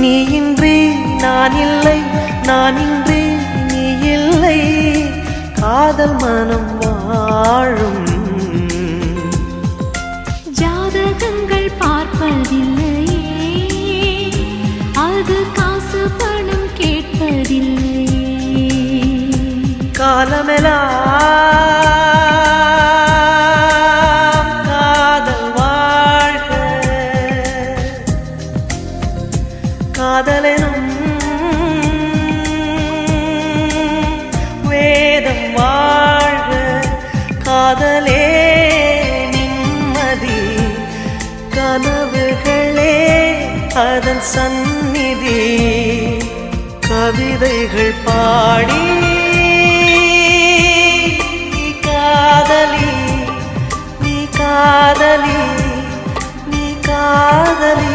நீ இன்றி நான் இல்லை, நான் இன்றி நீ இல்லை, காதல் மனம் வாழும். ஜாதகங்கள் பார்ப்பதில்லையே, அது காசு பணம் கேட்பதில்லையே. காலமெல்லாம் காதல் வாழ்க, காதலெனும் வேதம் வாழ்க, காதலே நிம்மதி, கனவுகளே அதன் சந்நிதி. கவிதைகள் பாடி நீ காதலி, நீ காதலி, நீ காதலி.